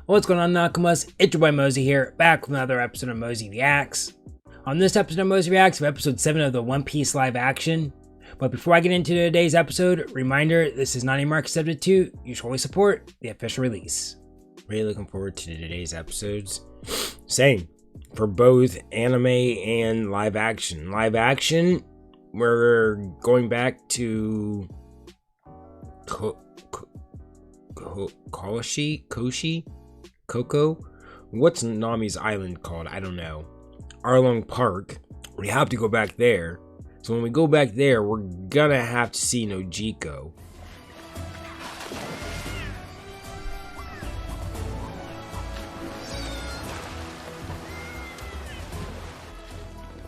What's going on, Nakamas? It's your boy Mozy here, back with another episode of Mozy Reacts. On this episode of Mozy Reacts, we have episode 7 of the One Piece live action. But before I get into today's episode, reminder, this is not a market substitute. You should always support the official release. Really looking forward to today's episodes. Same for both anime and live action. Live action, we're going back to Coco? What's Nami's island called? I don't know. Arlong Park. We have to go back there. So when we go back there, we're gonna have to see Nojiko.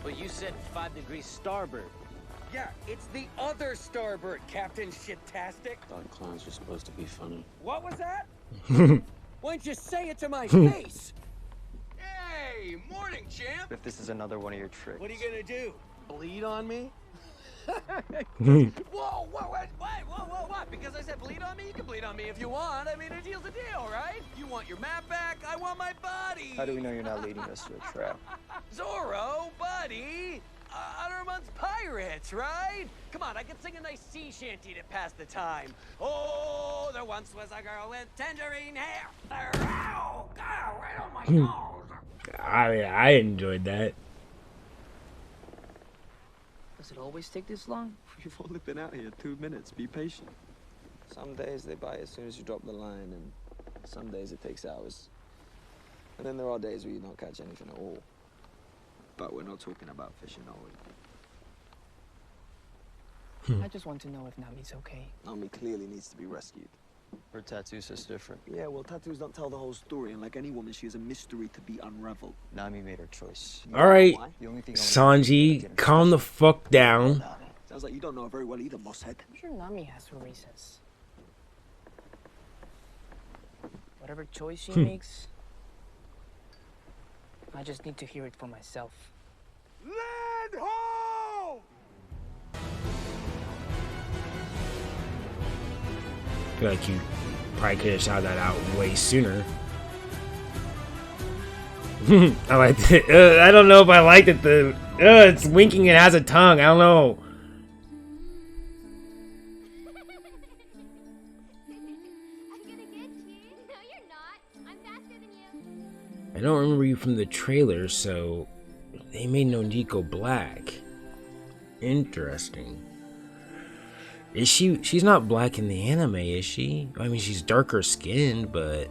But you said 5 degrees starboard. Yeah, it's the other starboard, Captain Shitastic. Thought clowns were supposed to be funny. What was that? Why'd you say it to my face? Hey, morning, champ. If this is another one of your tricks. What are you gonna do? Bleed on me? Whoa, what? Because I said bleed on me, you can bleed on me if you want. I mean, a deal's a deal, right? You want your map back, I want my body. How do we know you're not leading us to a trap? Zorro, buddy. Uttermont's pirates, right? Come on, I could sing a nice sea shanty to pass the time. Oh, there once was a girl with tangerine hair. Ow, right on my nose. I enjoyed that. Does it always take this long? We've only been out here 2 minutes. Be patient. Some days they bite as soon as you drop the line, and some days it takes hours. And then there are days where you don't catch anything at all. But we're not talking about fishing, are we? I just want to know if Nami's okay. Nami clearly needs to be rescued. Her tattoo's just different. Yeah, well, tattoos don't tell the whole story, and like any woman, she is a mystery to be unraveled. Nami made her choice. Alright, The only thing Sanji, calm the fuck down. Sounds like you don't know her very well either, Mosshead. I'm sure Nami has her reasons. Whatever choice she makes, I just need to hear it for myself. Land ho! I feel like you probably could have shouted that out way sooner. I liked it. I don't know if I liked it. It's winking and has a tongue. I don't know. I don't remember you from the trailer, so they made Nojiko black. Interesting. Is she's not black in the anime, is she? I mean, she's darker skinned, but...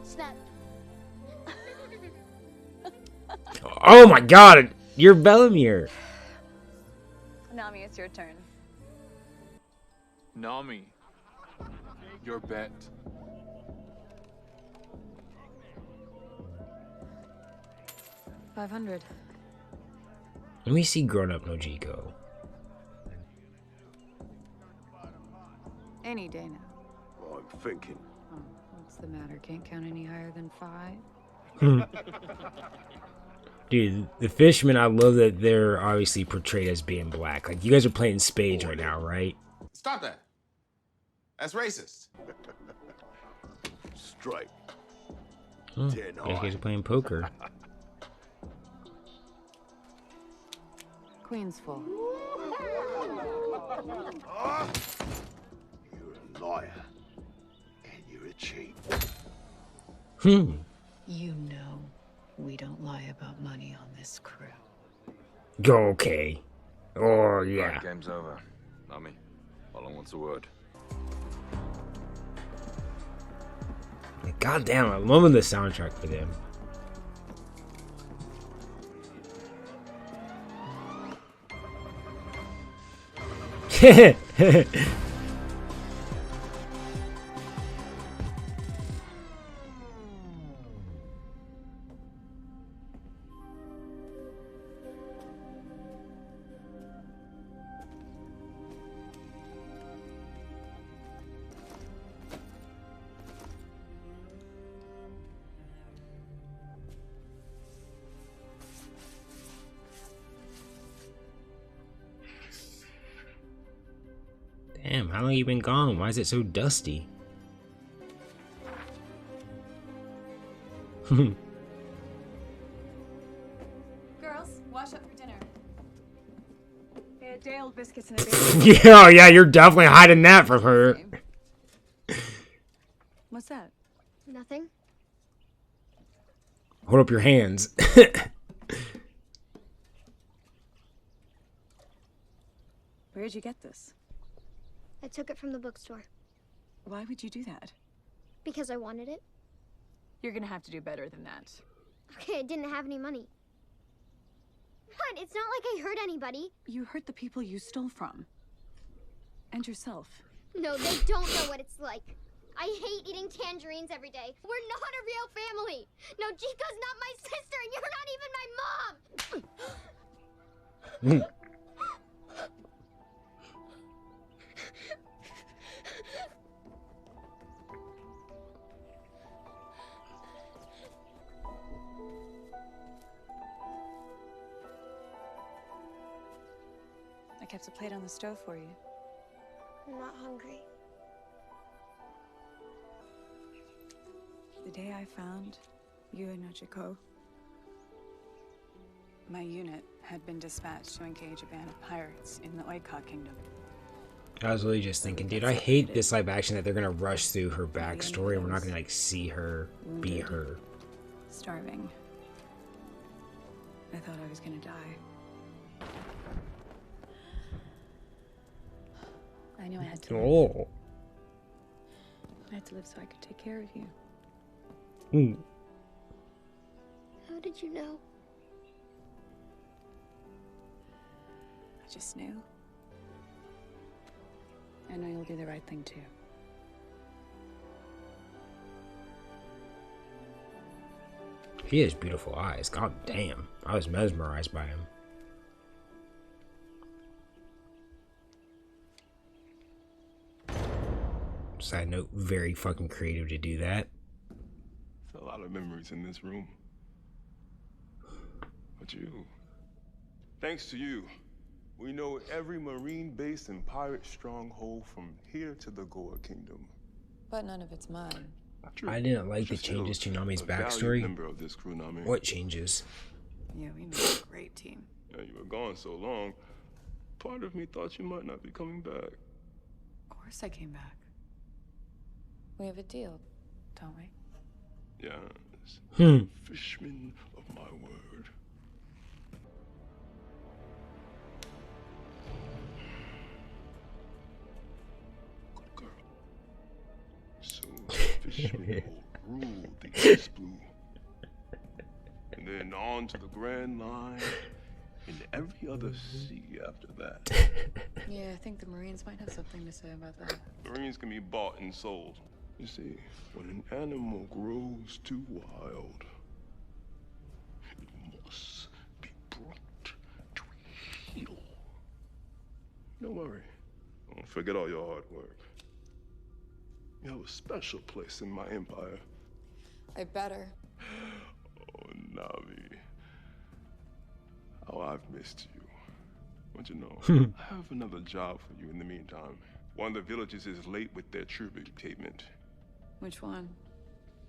Snap. Oh my god, you're Bellamere. Nami, it's your turn. Nami, your bet. $500. Let me see grown-up Nojiko. Any day now. I'm thinking. Oh, what's the matter? Can't count any higher than 5? Dude, the fishermen, I love that they're obviously portrayed as being black. Like, you guys are playing spades right now, right? Stop that. That's racist. Straight. Oh, you guys are playing poker. Queen's full. You're a liar. And you're a cheat. You know we don't lie about money on this crew. Okay. Oh, yeah. Right, game's over. Nami, Arlong wants a word. God damn, I'm loving the soundtrack for them. Damn, how long you been gone? Why is it so dusty? Girls, wash up for dinner. Day-old biscuits and a baby. Yeah, yeah, you're definitely hiding that from her. What's that? Nothing. Hold up your hands. Where'd you get this? I took it from the bookstore. Why would you do that? Because I wanted it. You're gonna have to do better than that. Okay, I didn't have any money. What? It's not like I hurt anybody. You hurt the people you stole from. And yourself. No, they don't know what it's like. I hate eating tangerines every day. We're not a real family. No, Chico's not my sister, and you're not even my mom. I kept a plate on the stove for you. I'm not hungry. The day I found you and Nochiko, my unit had been dispatched to engage a band of pirates in the Oika Kingdom. I was really just thinking, dude, I hate this live action that they're gonna rush through her backstory and we're not gonna like see her be her. Starving. I thought I was gonna die. I knew I had to live. Oh. I had to live so I could take care of you. How did you know? I just knew. I know you'll do the right thing too. He has beautiful eyes. God damn. I was mesmerized by him. Side note, very fucking creative to do that. There's a lot of memories in this room. But you, thanks to you, we know every marine base and pirate stronghold from here to the Goa Kingdom. But none of it's mine. I didn't like the changes to Nami's backstory. Member of this crew, Nami. What changes? Yeah, we made a great team. Yeah, you were gone so long. Part of me thought you might not be coming back. Of course I came back. We have a deal, don't we? Yes. Fishman of my word. Good girl. So Fishman will rule the East Blue. And then on to the Grand Line and every other sea after that. Yeah, I think the Marines might have something to say about that. Marines can be bought and sold. You see, when an animal grows too wild, it must be brought to a heel. Don't worry. Don't forget all your hard work. You have a special place in my empire. I better. Oh, Nami. Oh, I've missed you. But you know, I have another job for you in the meantime. One of the villages is late with their tribute payment. Which one?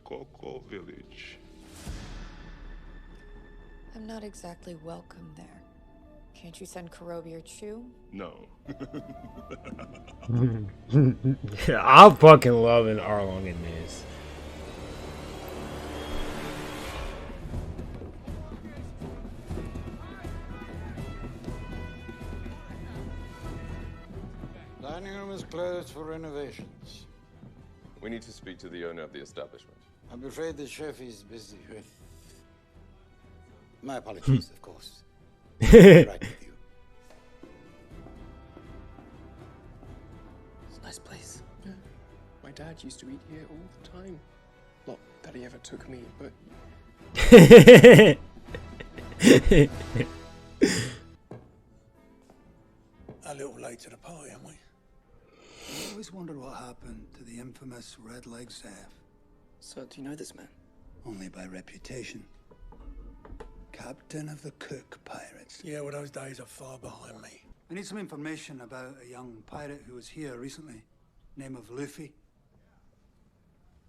Coco Village. I'm not exactly welcome there. Can't you send Kurobi or Chu? No. I'm fucking loving Arlong in this. Dining room is closed for renovations. We need to speak to the owner of the establishment. I'm afraid the chef is busy with... My apologies, of course. Right with you. It's a nice place. Yeah. My dad used to eat here all the time. Not that he ever took me, but... A little late to the party, aren't we? I always wondered what happened to the infamous Red Leg Zeph. So, do you know this man? Only by reputation. Captain of the Cook Pirates. Yeah, well, those days are far behind me. I need some information about a young pirate who was here recently. Name of Luffy.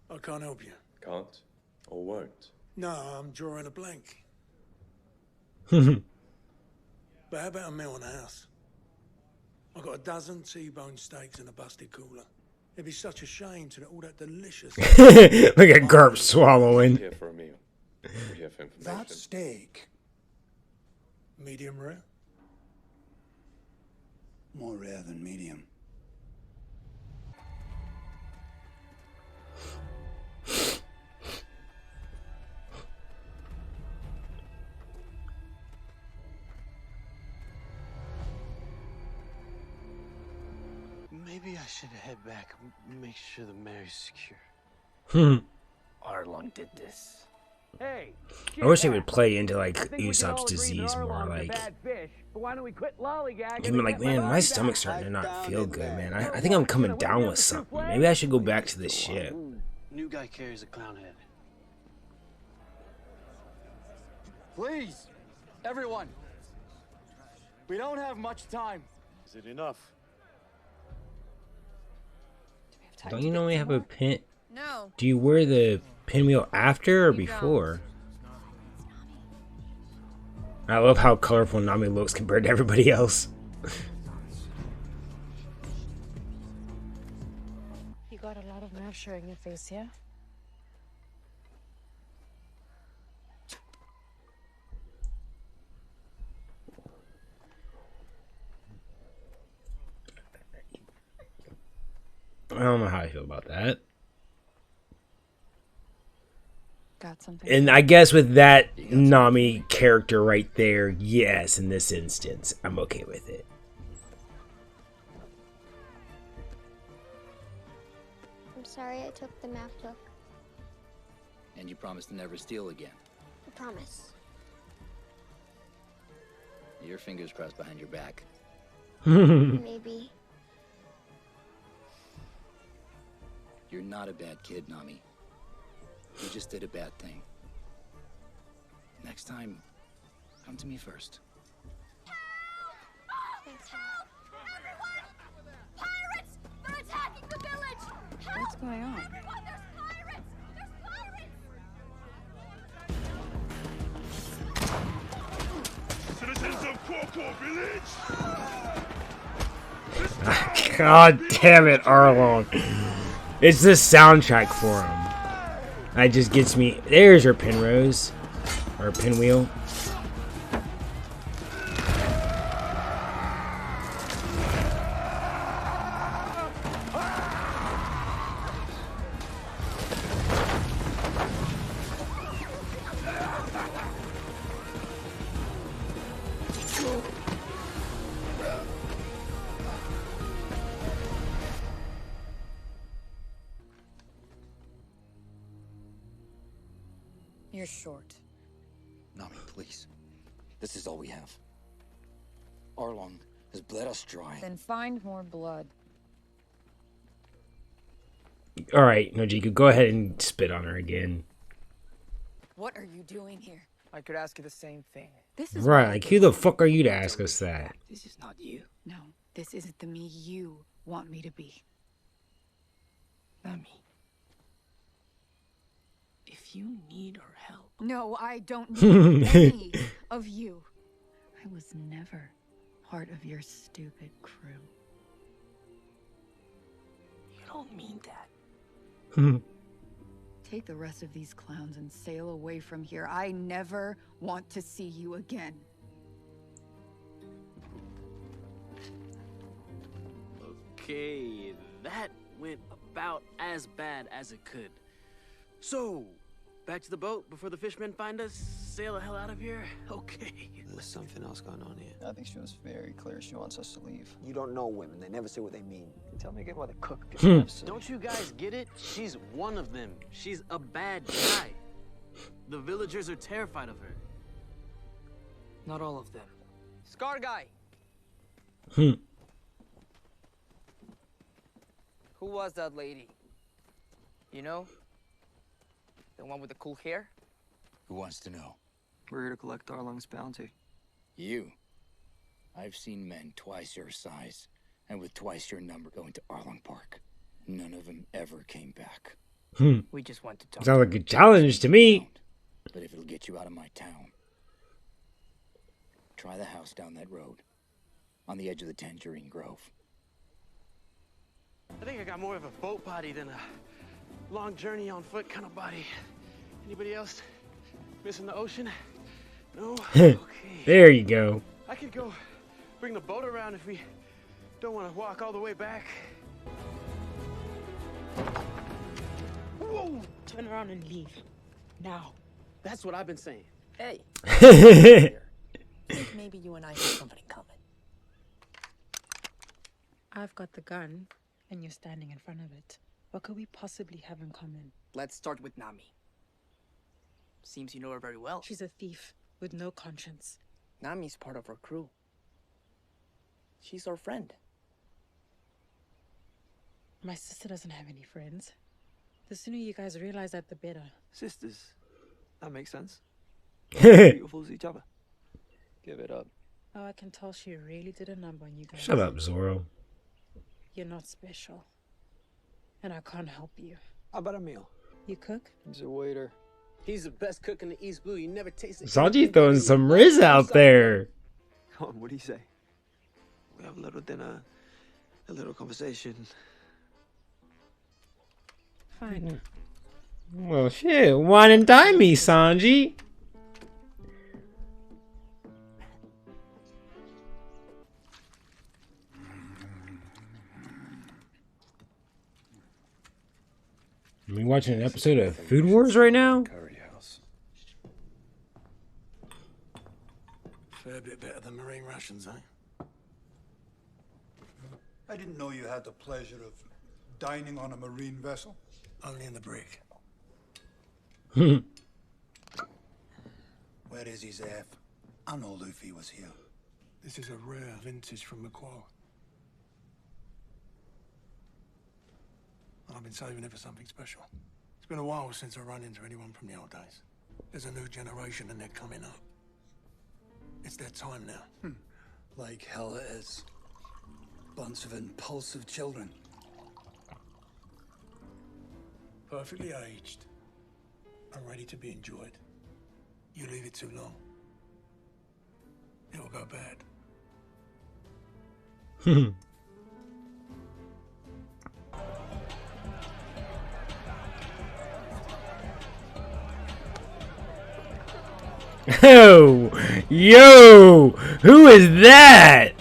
I can't help you. Can't or won't? No, I'm drawing a blank. But how about a meal in the house? I've got a dozen T-bone steaks and a busted cooler. It'd be such a shame to let all that delicious... Look at Garp swallowing. Here for a meal. We have information. That steak, medium rare? More rare than medium. Maybe I should head back, make sure the mare's secure. Arlong did this. Hey, I wish they would play into like Usopp's disease more, like even like, man, my stomach's starting to not feel good, man. I think I'm coming down with something. Maybe I should go back to the ship. New guy carries a clown head. Please, everyone. We don't have much time. Is it enough? Don't you normally have a pin? No. Do you wear the pinwheel after or before? I love how colorful Nami looks compared to everybody else. You got a lot of nerve showing your face, yeah? I don't know how I feel about that. Got something. And I guess with that Nami character right there, yes, in this instance, I'm okay with it. I'm sorry I took the map hook. And you promised to never steal again. I promise. Your fingers crossed behind your back. Maybe. You're not a bad kid, Nami. You just did a bad thing. Next time, come to me first. Thanks, help! Everyone! Pirates! They're attacking the village! Help! What's going on? Everyone, there's pirates! There's pirates! Citizens of Coco Village! God damn it, Arlong. It's the soundtrack for him. That just gets me. There's your Penrose. Or Pinwheel. You're short. Nami, please. This is all we have. Arlong has bled us dry. Then find more blood. Alright, Nojiko, go ahead and spit on her again. What are you doing here? I could ask you the same thing. This is Right, like who the fuck are you to ask us that? This is not you. No, this isn't the me you want me to be. Nami. If you need our help. No, I don't need any of you. I was never part of your stupid crew. You don't mean that. Take the rest of these clowns and sail away from here. I never want to see you again. Okay, that went about as bad as it could. So, back to the boat before the fishmen find us? Sail the hell out of here? Okay. There's something else going on here. I think she was very clear she wants us to leave. You don't know women. They never say what they mean. Tell me again why the cook gets upset. Don't you guys get it? She's one of them. She's a bad guy. The villagers are terrified of her. Not all of them. Scar guy. Hmm. Who was that lady? You know? The one with the cool hair? Who wants to know? We're here to collect Arlong's bounty. You. I've seen men twice your size, and with twice your number going to Arlong Park. None of them ever came back. We just want to talk. Sounds like a challenge to me. But if it'll get you out of my town, try the house down that road, on the edge of the Tangerine Grove. I think I got more of a boat body than a long journey on foot kind of body. Anybody else missing the ocean? No? Okay. There you go. I could go bring the boat around if we don't want to walk all the way back. Whoa! Turn around and leave. Now. That's what I've been saying. Hey. I think maybe you and I have something in common. I've got the gun, and you're standing in front of it. What could we possibly have in common? Let's start with Nami. Seems you know her very well. She's a thief with no conscience. Nami's part of our crew. She's our friend. My sister doesn't have any friends. The sooner you guys realize that, the better. Sisters. That makes sense. Beautiful as each other. Give it up. Oh, I can tell she really did a number on you guys. Shut up, Zoro. You're not special. And I can't help you. How about a meal? You cook? He's a waiter. He's the best cook in the East Blue. You never tasted. Sanji throwing some Riz out there. Come on, what do you say? We have a little dinner, a little conversation. Fine. Well, shit. Wine and dine me, Sanji. Are we watching an episode of Food Wars right now? Curry house. Fair bit better than marine rations, eh? I didn't know you had the pleasure of dining on a marine vessel. Only in the brig. Where is he, Zeph? I know Luffy was here. This is a rare vintage from McQuarrie. I've been saving it for something special. It's been a while since I run into anyone from the old days. There's a new generation and they're coming up. It's their time now. Like hell it is. Bunch of impulsive children. Perfectly aged and ready to be enjoyed. You leave it too long, it'll go bad. Oh, yo, who is that?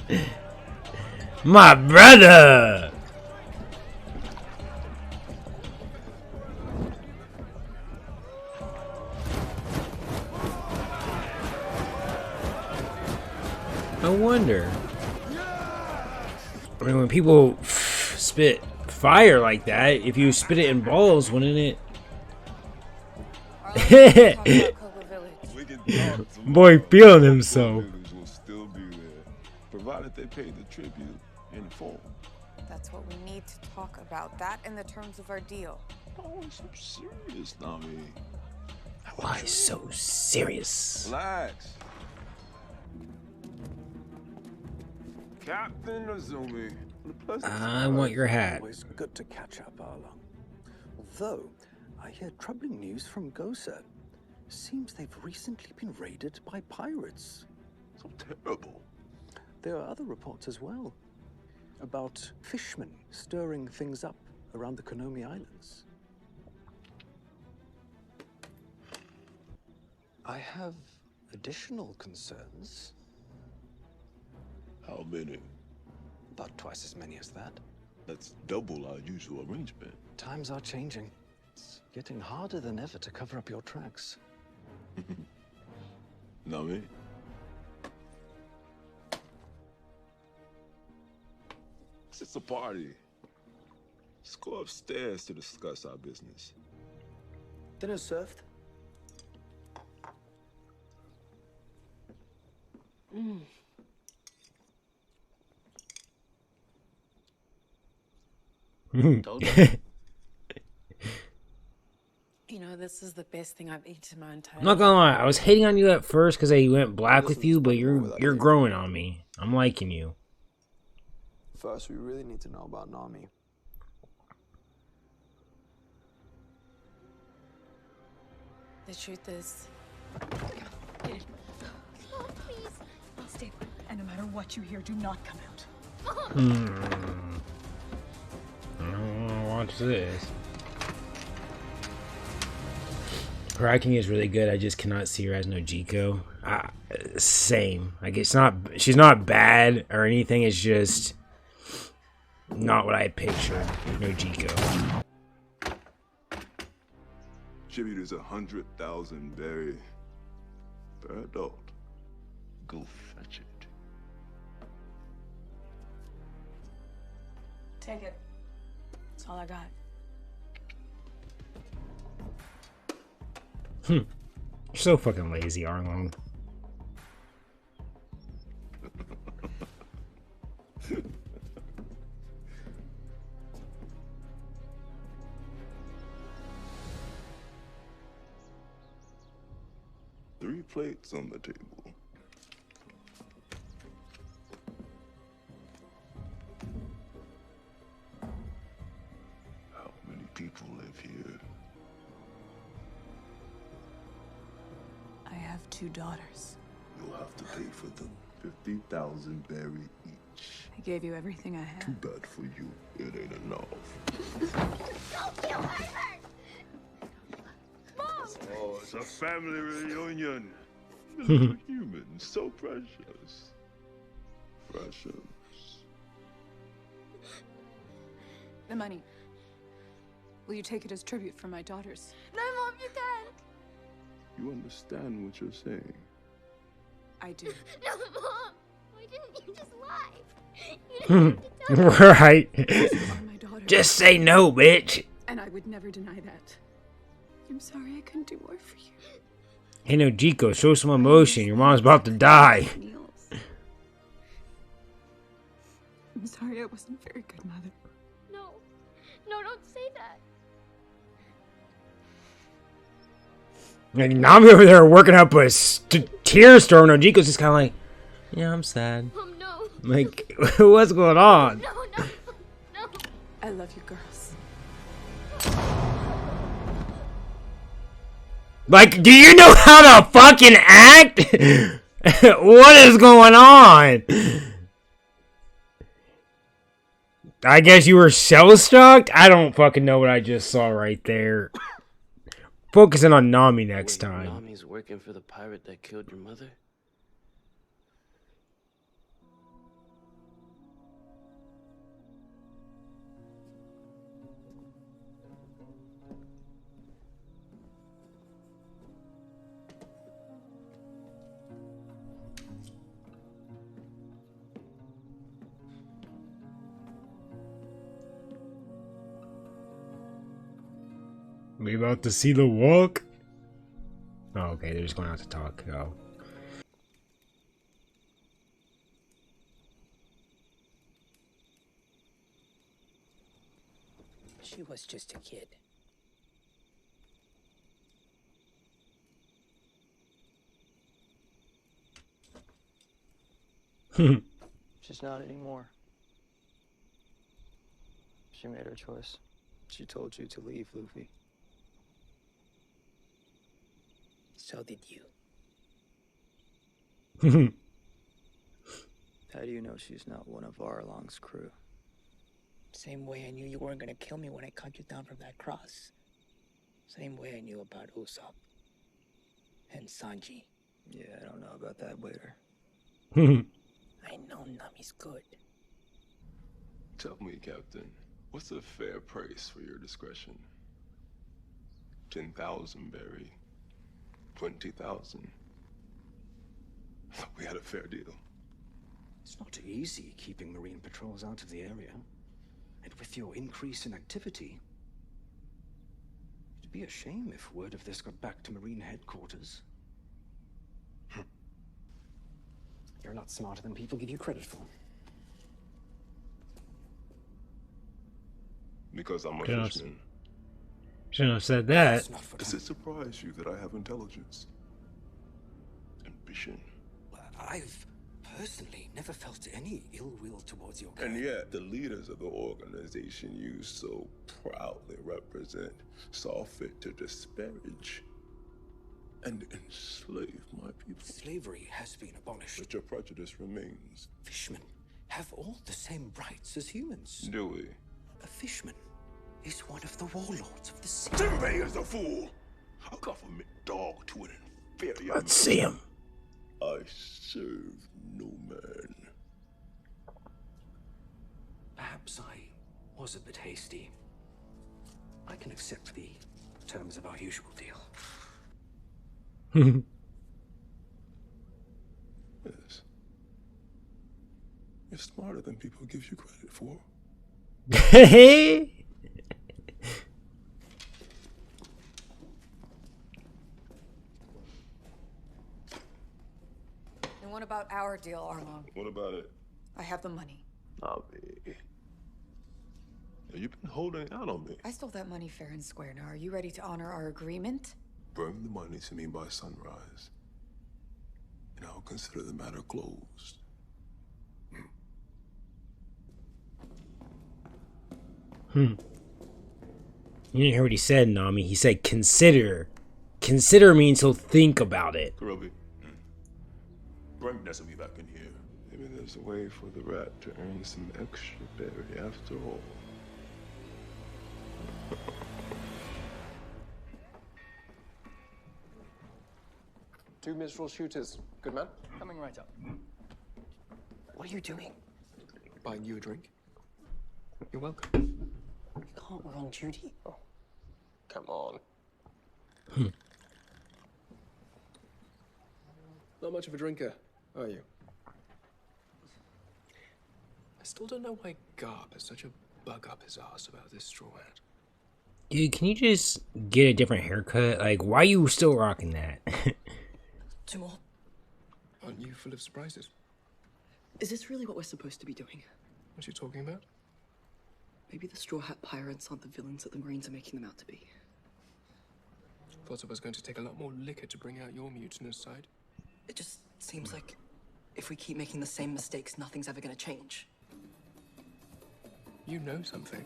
My brother. I wonder. I mean, when people spit fire like that, if you spit it in balls, wouldn't it? Boy, feeling himself. Will still be there, provided they pay the tribute in full. That's what we need to talk about. That in the terms of our deal. Oh, it's so serious, Nami. Why so serious? Relax. Captain Azumi. I want your hat. Always good to catch up, Arlong. Although, I hear troubling news from Gosa. Seems they've recently been raided by pirates. So terrible. There are other reports as well about fishermen stirring things up around the Konomi Islands. I have additional concerns. How many? About twice as many as that. That's double our usual arrangement. Times are changing. It's getting harder than ever to cover up your tracks. Nami? It's a party. Let's go upstairs to discuss our business. Dinner served. You know, this is the best thing I've eaten my entire I'm not gonna lie, I was hating on you at first because I went black with you, but you're growing on me. I'm liking you. First, we really need to know about Nami. The truth is, Mom, please. I'll stay put. And no matter what you hear, do not come out. I don't want to watch this. Her acting is really good. I just cannot see her as Nojiko. Same. Like she's not bad or anything. It's just not what I pictured. Nojiko. Tribute is 100,000 berry per adult. Go fetch it. Take it. That's all I got. You're so fucking lazy, Arlong. Three plates on the table. How many people live here? I have 2 daughters. You'll have to pay for them. 50,000 berry each. I gave you everything I had. Too bad for you. It ain't enough. Don't kill her! Mom! Oh, it's a family reunion. Little humans, so precious. Precious. The money. Will you take it as tribute for my daughters? No, Mom, you can't. You understand what you're saying? I do. No, Mom. Why didn't you just lie? You didn't have to tell me. Right. These are my daughters. Just say no, bitch. And I would never deny that. I'm sorry I couldn't do more for you. Hey, Nojiko, show some emotion. Your mom's about to die. I'm sorry I wasn't a very good mother. No. No, don't say that. And Nami over there working up a tear storm. Nojiko's just kind of like, yeah, I'm sad. No. Like, what's going on? No. I love you girls. Like, do you know how to fucking act? What is going on? I guess you were shell-shocked? I don't fucking know what I just saw right there. Focusing on Nami next time. Nami's working for the pirate that killed your mother? We about to see the walk? Oh, okay, they're just going out to talk. Oh. She was just a kid. She's not anymore. She made her choice. She told you to leave, Luffy. So did you. How do you know she's not one of Arlong's crew? Same way I knew you weren't gonna kill me when I cut you down from that cross. Same way I knew about Usopp. And Sanji. Yeah, I don't know about that waiter. I know Nami's good. Tell me, Captain, what's a fair price for your discretion? 10,000 berry. 20,000. We had a fair deal. It's not easy keeping marine patrols out of the area. And with your increase in activity, it'd be a shame if word of this got back to Marine headquarters. You're not smarter than people give you credit for. Because I'm a Shouldn't fisherman. Shouldn't have said that. Does it surprise you that I have intelligence? Ambition? I've personally never felt any ill will towards your And yet, the leaders of the organization you so proudly represent saw fit to disparage and enslave my people. Slavery has been abolished. But your prejudice remains. Fishmen have all the same rights as humans. Do we? A fishman is one of the warlords of the sea. Timmy is a fool! A government dog to an inferior Let's see him. I serve no man. Perhaps I was a bit hasty. I can accept the terms of our usual deal. Yes. You're smarter than people give you credit for. And what about our deal, Arlong? What about it? I have the money. Nami. You've been holding out on me. I stole that money fair and square. Now, are you ready to honor our agreement? Bring the money to me by sunrise, and I'll consider the matter closed. You didn't hear what he said, Nami. He said consider. Consider means he'll think about it. Kurobi, bring Nesami back in here. Maybe there's a way for the rat to earn some extra berry after all. Two minstrel shooters. Good man. Coming right up. What are you doing? Buying you a drink? You're welcome. You can't, we're on duty. Oh, come on. Not much of a drinker, are you? I still don't know why Garp has such a bug up his ass about this straw hat. Dude, can you just get a different haircut? Like, why are you still rocking that? Two more. Aren't you full of surprises? Is this really what we're supposed to be doing? What are you talking about? Maybe the Straw Hat Pirates aren't the villains that the Marines are making them out to be. Thought I was going to take a lot more liquor to bring out your mutinous side. It just seems like if we keep making the same mistakes, nothing's ever going to change. You know something.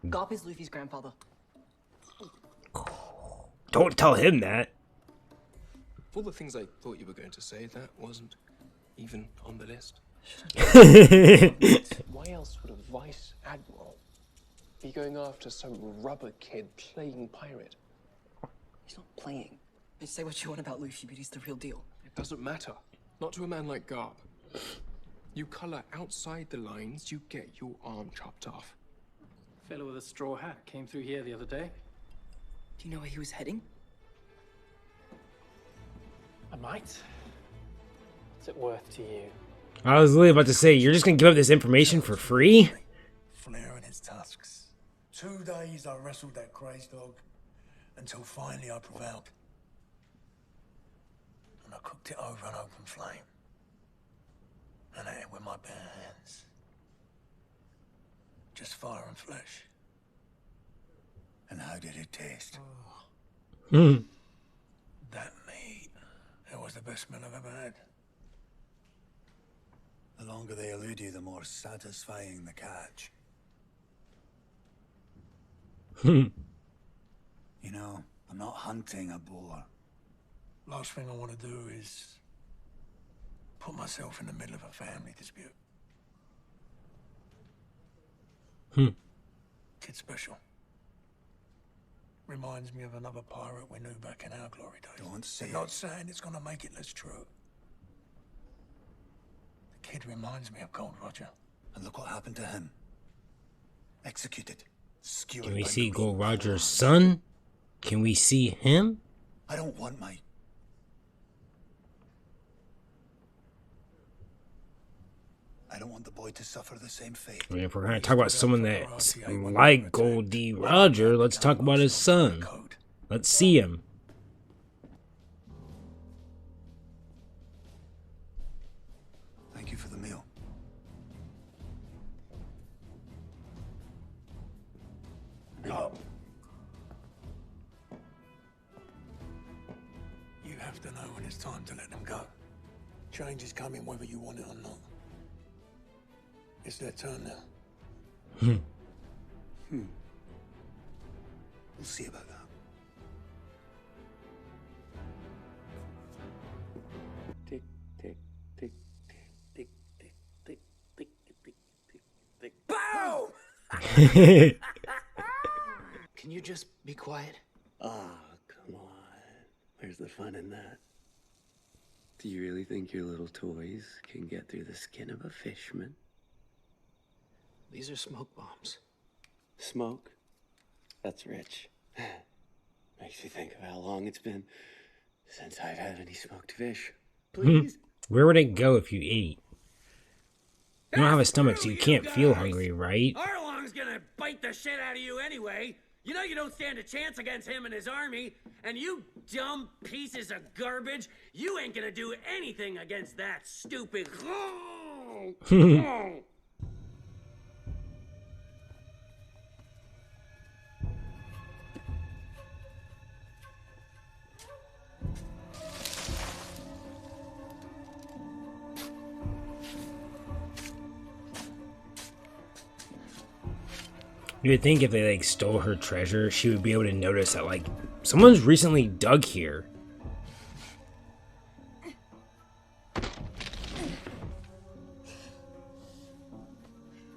Garp is Luffy's grandfather. Don't tell him that. Of all the things I thought you were going to say, that wasn't even on the list. Why else would a vice admiral be going after some rubber kid playing pirate? He's not playing. You say what you want about Luffy, but he's the real deal. It doesn't matter. Not to a man like Garp. You color outside the lines, you get your arm chopped off. Fellow with a straw hat came through here the other day. Do you know where he was heading? I might. What's it worth to you? I was literally about to say, you're just gonna give up this information for free? Flaring his tusks. 2 days I wrestled that crazed dog, until finally I prevailed. And I cooked it over an open flame. And ate it with my bare hands. Just fire and flesh. And how did it taste? That meat, it was the best meal I've ever had. The longer they elude you, the more satisfying the catch. You know, I'm not hunting a boar. Last thing I want to do is put myself in the middle of a family dispute. Kid's special. Reminds me of another pirate we knew back in our glory days. Don't say it. Not saying it's gonna make it less true. The kid reminds me of Gold Roger. And look what happened to him. Executed. Skewered. Can we by see Marine Gold Roger's son? Can we see him? I don't want my... I don't want the boy to suffer the same fate. I mean, if we're going to talk about someone that's like Goldie Roger, let's talk about his son. Let's see him. Thank you for the meal. No. You have to know when it's time to let them go. Change is coming whether you want it or not. It's their turn now. We'll see about that. Tick, tick, tick, tick, tick, tick, tick, tick, tick, tick. Boom! Can you just be quiet? Ah, come on. Where's the fun in that? Do you really think your little toys can get through the skin of a fishman? These are smoke bombs. Smoke? That's rich. Makes me think of how long it's been since I've had any smoked fish. Please? Where would it go if you ate? You don't have a stomach, so you can't feel hungry, right? Arlong's gonna bite the shit out of you anyway. You know you don't stand a chance against him and his army. And you dumb pieces of garbage, you ain't gonna do anything against that stupid... You would think if they like stole her treasure, she would be able to notice that like someone's recently dug here.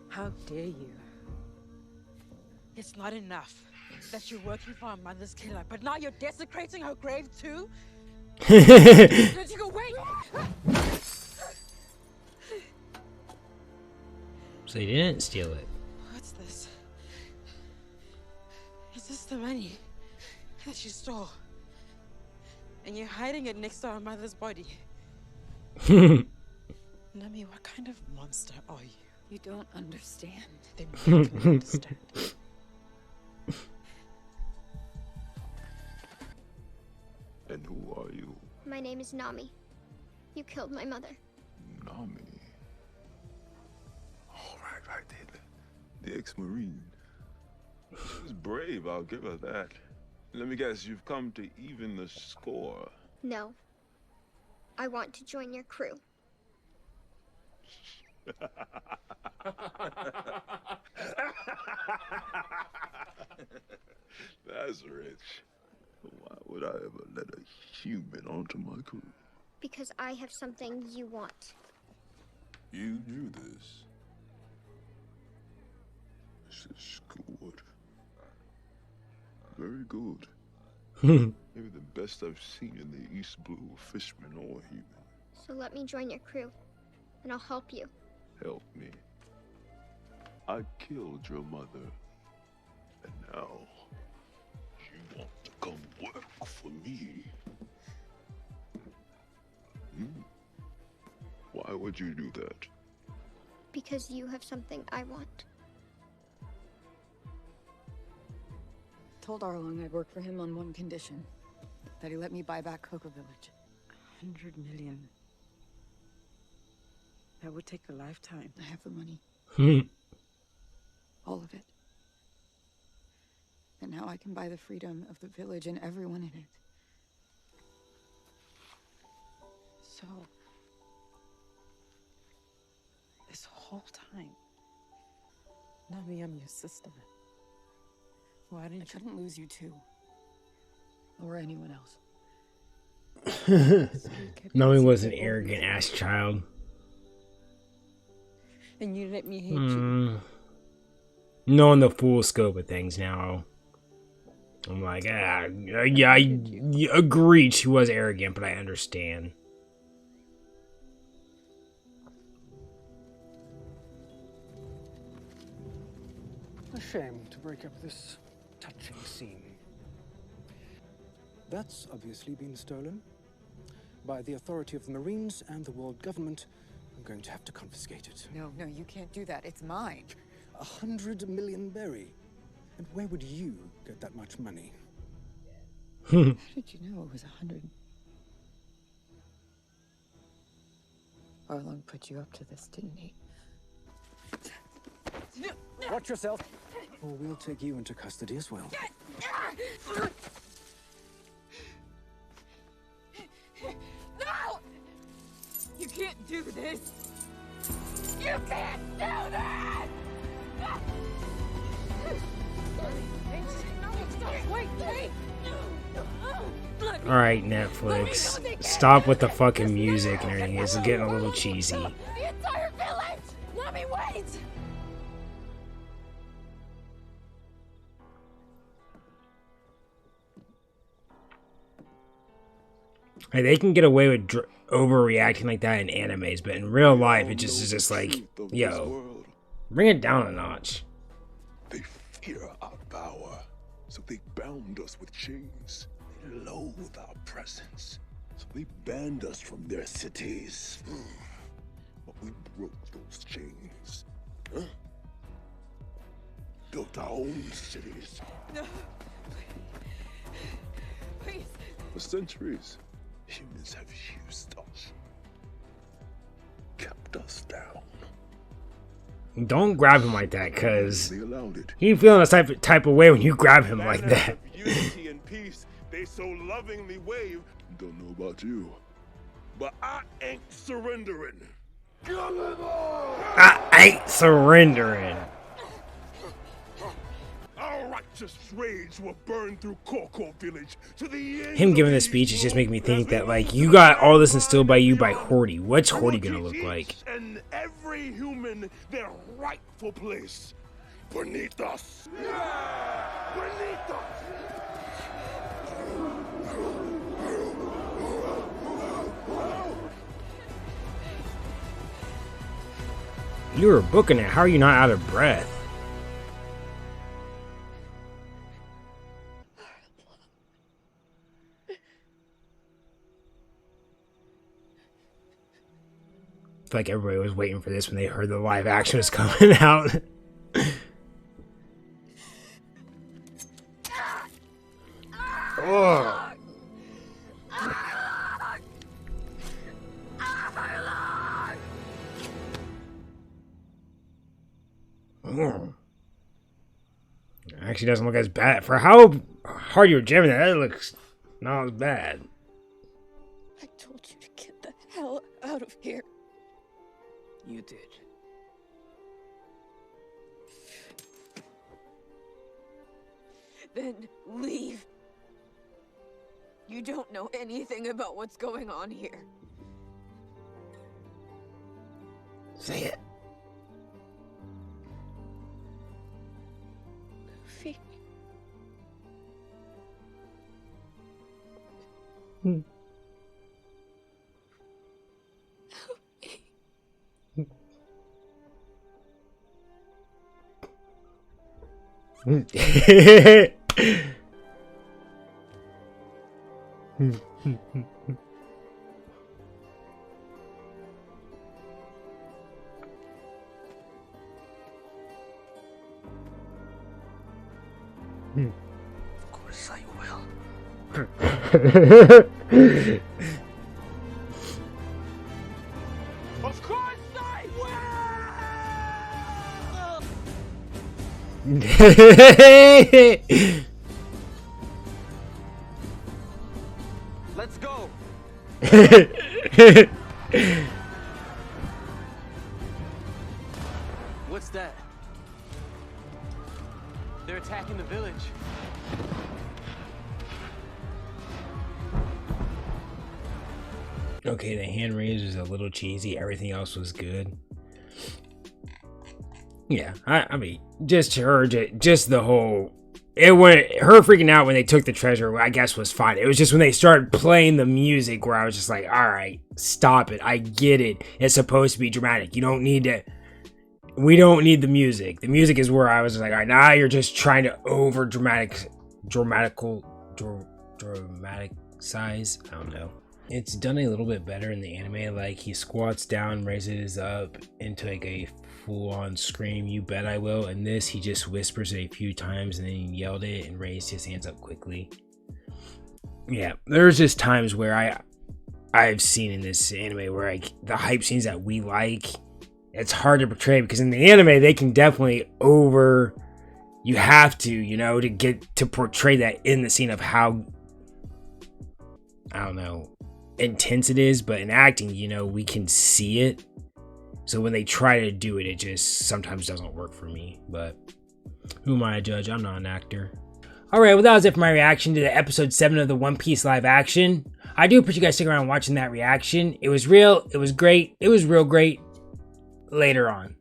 How dare you? It's not enough that you're working for our mother's killer, but now you're desecrating her grave too? Don't you go, wait! So they didn't steal it. What's this? Is this the money that you stole? And you're hiding it next to our mother's body? Nami, what kind of monster are you? You don't understand. Then you can understand. And who are you? My name is Nami. You killed my mother. Nami. Oh, right. The ex-Marine. She was brave, I'll give her that. Let me guess, you've come to even the score. No. I want to join your crew. That's rich. Why would I ever let a human onto my crew? Because I have something you want. You drew this. This is good. Very good. Maybe the best I've seen in the East Blue, fishman or human. So let me join your crew, and I'll help you. Help me. I killed your mother, and now you want to come work for me. Why would you do that? Because you have something I want. Told Arlong I'd work for him on one condition. That he let me buy back Coco Village. 100 million. That would take a lifetime. I have the money. All of it. And now I can buy the freedom of the village and everyone in it. So, this whole time, Nami, I'm your sister. Why didn't I couldn't lose you too. Or anyone else. Nami was an arrogant ass child. And you let me hate you. Knowing the full scope of things now, I'm like, yeah, I agreed she was arrogant, but I understand. A shame to break up this touching scene. That's obviously been stolen. By the authority of the Marines and the world government, I'm going to have to confiscate it. No, you can't do that. It's mine. 100 million berry. And where would you get that much money? How did you know it was 100? Arlong put you up to this, didn't he? Watch yourself, or we'll take you into custody as well. No! You can't do this! You can't do this! No, stop! Alright, Netflix. Stop with the fucking music and everything. It's getting a little cheesy. The entire village! Nami, wait! Like, they can get away with overreacting like that in animes, but in real life, it just is just like, yo, bring it down a notch. They fear our power, so they bound us with chains. They loathe our presence, so they banned us from their cities. But we broke those chains. Huh? Built our own cities. No. Please. For centuries, humans have used us, kept us down. Don't grab him like that, cause They allowed it. he feeling a type of way when you grab him like that. Unity and peace, they so lovingly wave. Don't know about you, but I ain't surrendering. I ain't surrendering. Our righteous rage will burn through Coco Village to the end. Him giving this speech is just making me think that, like, you got all this instilled by you by Horty. What's Horty gonna look like? And every human their rightful place beneath us. Beneath us. You were booking it. How are you not out of breath? I feel like everybody was waiting for this when they heard the live action was coming out. Oh. Actually doesn't look as bad. For how hard you were jamming that, it looks not as bad. I told you to get the hell out of here. You did. Then leave. You don't know anything about what's going on here. Say it. Luffy. Of course I will. Of course I will. Let's go. What's that? They're attacking the village. Okay, the hand raise was a little cheesy. Everything else was good. Yeah, I mean, just her, just the whole... It went, her freaking out when they took the treasure, I guess, was fine. It was just when they started playing the music where I was just like, all right, stop it. I get it. It's supposed to be dramatic. You don't need to... We don't need the music. The music is where I was like, all right, now you're just trying to dramatics size. I don't know. It's done a little bit better in the anime. Like, he squats down, raises up into like a full-on scream, "You bet I will." And this, he just whispers it a few times and then he yelled it and raised his hands up quickly. Yeah, there's just times where I've seen in this anime where like the hype scenes that we like, it's hard to portray because in the anime they can definitely you have to, you know, to get to portray that in the scene of how, I don't know, intense it is. But in acting, you know, we can see it. So when they try to do it, it just sometimes doesn't work for me. But who am I to judge? I'm not an actor. Alright, well that was it for my reaction to the episode 7 of the One Piece live action. I do appreciate you guys sticking around watching that reaction. It was real, it was great, it was real great. Later on.